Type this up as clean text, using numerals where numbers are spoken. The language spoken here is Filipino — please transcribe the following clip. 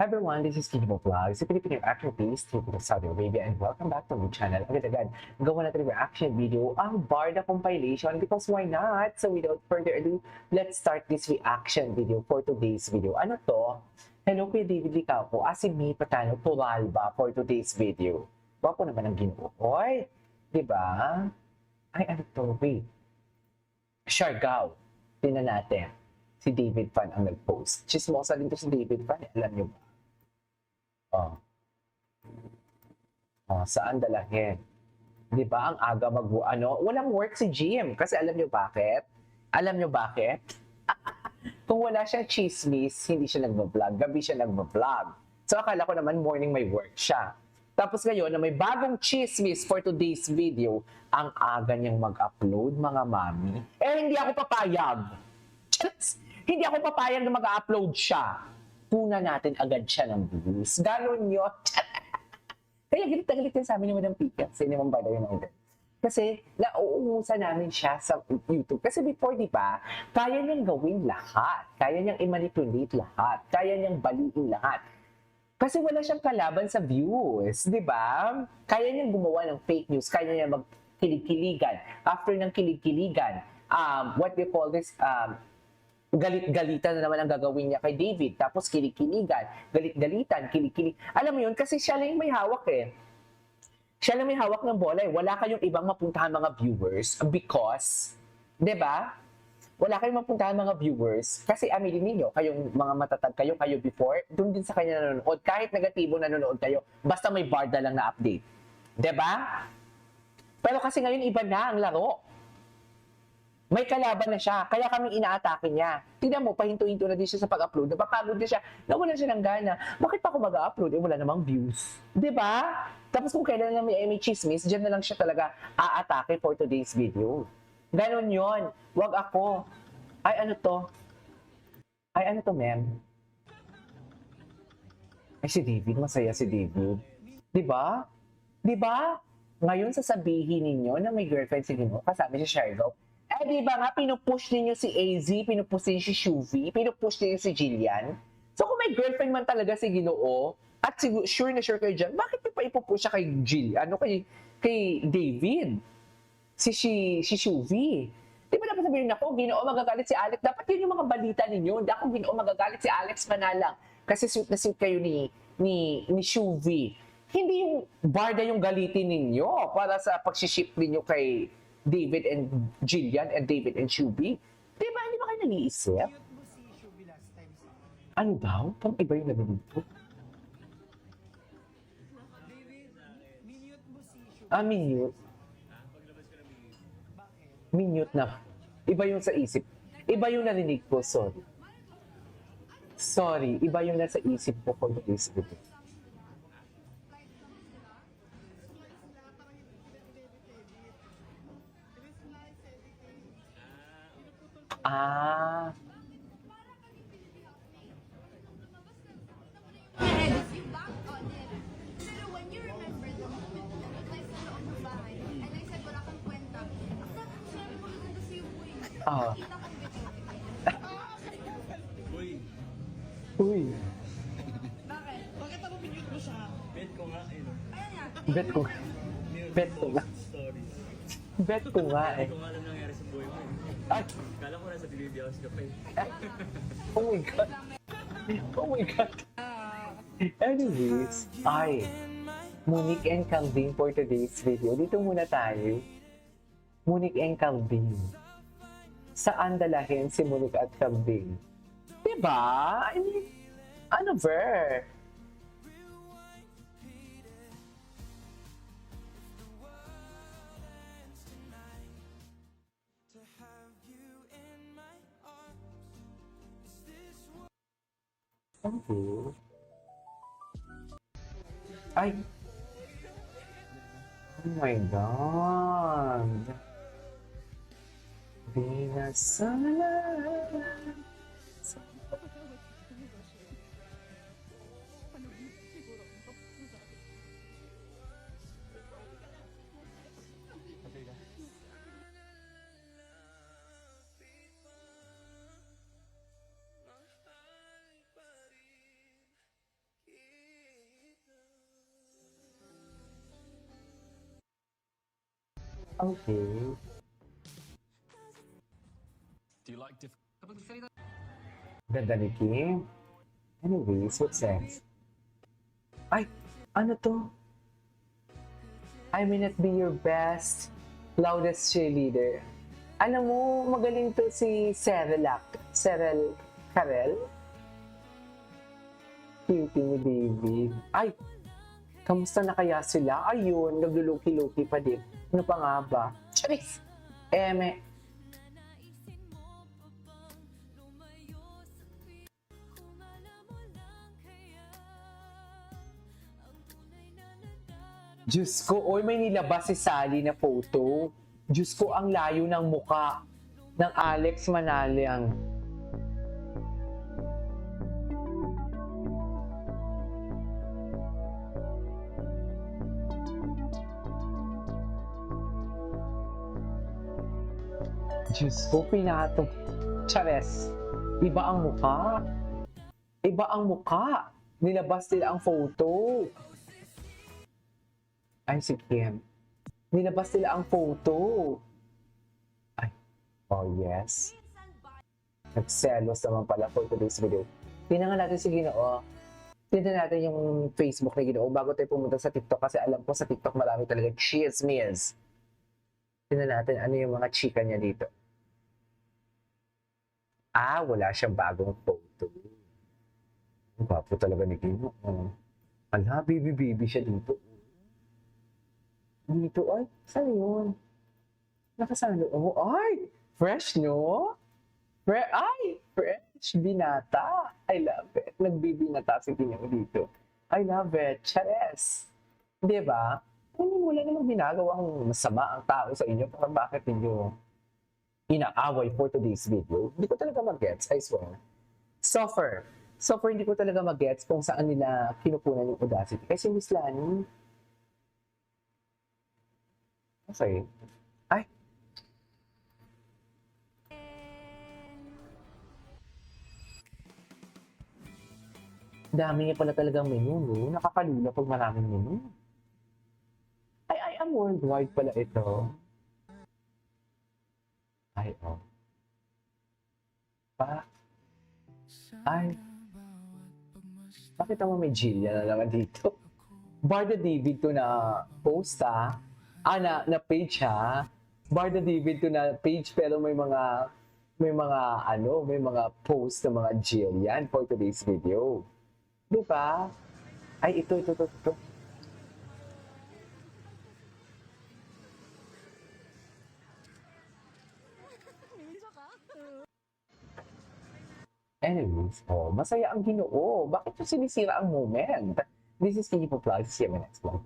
Hi everyone, this is Kinibo Vlog, si Filipino reaction based to Saudi Arabia, and welcome back to my channel. Agad-agad, gawa natin yung reaction video, ang Barda compilation, because why not? So without further ado, let's start this reaction video for today's video. Ano to? Hello, Kuya David Licapo, si May Patano Turalba for today's video. Wapo naman ang Ginoo. Oy, di ba? Ay, ano to? Wait. Siargao. Tingnan natin. Si David Fan ang nag-post. Chismosa din to si David Fan. Alam niyo ba? Oh. Oh, saan dalahin? 'Di ba ang aga walang work si Jim kasi alam niyo bakit? Alam niyo bakit? Kung wala siyang chismis, hindi siya nagvo-vlog, gabi siya nagvo-vlog. So akala ko naman morning may work siya. Tapos ngayon na may bagong chismis for today's video, ang aga niyang mag-upload mga mami. Hindi ako papayag. Hindi ako papayag na mag-upload siya. Puna natin agad siya ng views. Ganon yun. Kaya galit na galit yun sa amin ni Madam Pika. Sa inyo mong bada yun order. Kasi nauungusan namin siya sa YouTube. Kasi before, di ba, kaya niyang gawin lahat. Kaya niyang i-manipulate lahat. Kaya niyang baliin lahat. Kasi wala siyang kalaban sa views. Di ba? Kaya niyang gumawa ng fake news. Kaya niya magkilig-kiligan. After ng kilig-kiligan, what do you call this? Galit-galitan na naman ang gagawin niya kay David. Tapos kilikiligan, galit-galitan, kilikilig. Alam mo yun, kasi siya lang yung may hawak eh. Siya lang may hawak ng bola eh. Wala kayong ibang mapuntahan mga viewers because, di ba? Wala kayong mapuntahan mga viewers kasi aminin niyo, kayong mga matatag kayo before, doon din sa kanya nanonood. Kahit negatibo nanonood kayo, basta may barda lang na update. Di ba? Pero kasi ngayon iba na ang laro. May kalaban na siya, kaya kami inaatake niya. Tignan mo, pahinto-hinto na din siya sa pag-upload. Napapagod na siya, nawala siya ng gana. Bakit pa ako mag-upload? Wala namang views. Diba? Tapos kung kailan na may chismis, dyan na lang siya talaga aatake for today's video. Ganon yon. Wag ako. Ay, ano to? Ay, ano to, ma'am? Ay, si David. Masaya si David. Diba? Diba? Ngayon sasabihin ninyo na may girlfriend si Ginoo, kasama si Shergo. Di ba nga, pinupush ninyo si AZ, pinupush ninyo si Shuvi, pinupush ninyo si Jillian. So kung may girlfriend man talaga si Ginoo, at sure na sure kayo dyan, bakit nyo pa ipupush siya kay Jillian? Kay David? Si Shuvi. Di ba dapat sabihin ako, Ginoo magagalit si Alex? Dapat yun yung mga balita ninyo. Hindi ako Ginoo magagalit si Alex Manalang. Kasi suit na suit kayo ni Shuvi. Hindi yung barda yung galitin ninyo para sa pagsiship ninyo kay David and Jillian and David and Shubi. Di ba? Hindi ba kayo nag-iisip? Ano daw? Pang iba yung nabibito. Minute. Minute na. Iba yung sa isip. Iba yung narinig ko, sorry. Sorry, iba yung nasa isip ko for the isip ko. Ah. Pero when you remember the moment na nag-live sa loob ng bahay, and I said wala kang kwenta, sabi mo maganda sa'yo, boy. Ah. Nakita kong Uy. Bakit? Bakit ako pinute mo siya? Bet ko nga eh. Ayan nga. Bet ko. Bet ko nga. Stories. Bet ko nga eh. Hindi ko nga alam nangyari sa buhay mo eh. Ay. Kala ko nasa baby house ka pa eh. Oh my God. Oh my God. Anyways, Monique and Calvin for today's video. Dito muna tayo. Monique and Calvin. Saan dalahin si Monique at Calvin? Diba? I mean, ano ver? Okay. Ay! Oh my God! Binasalan! Okay. Do you like different? Ganda ni Kim. Anyways, what's next? Ay, ano to? I may not be your best, loudest cheerleader. Alam mo, magaling to si Serel Karel. Cutie ni David. Ay, kamusta na kaya sila? Ayun, nagluluki-luki pa din. Ano pa nga ba? Charis! Eme. Diyos ko, oy, may nilabas si Sally na photo. Diyos ko, ang layo ng muka ng Alex Manaliang. Diyos ko, pinato. Chares, iba ang muka. Iba ang muka. Nilabas nila ang photo. Ay, si Kim. Nilabas nila ang photo. Ay, oh yes. Nagselos naman pala for today's video. Tingnan nga natin si Ginoo. Tingnan natin yung Facebook ni Ginoo bago tayo pumunta sa TikTok kasi alam ko sa TikTok marami talaga chismis. Tingnan natin ano yung mga chika niya dito. Ah, wala siyang bagong photo. Ang gwapo talaga ni Ginoo. Ala, baby siya dito. Dito, ay, saan yun? Nakasano, oh, ay, fresh, no? Ay, fresh, binata. I love it. Nagbibinata si Ginoo dito. I love it. Chares. Di ba? Wala namang ginagawang masama ang tao sa inyo. Parang bakit ninyo inaaway for today's video? Hindi ko talaga mag-gets, I swear. Suffer, hindi ko talaga mag-gets kung saan nila kinukunan yung audacity. Kasi Miss Lani, okay. Ay. Dami niya pala talagang menu, no? Nakakalula pag maraming menu. Ay, ang worldwide pala ito. Ay, oh. Ay. Bakit ako may Jillian na naman dito? Barda David to na post, ha? Na page, ha? Barda David to na page pero may mga post ng mga Jillian for today's video. Di ba? Ay, ito. Anyways, masaya ang Ginoo. Bakit yung sinisira ang moment? This is Kiki Vlog. See you in my next vlog.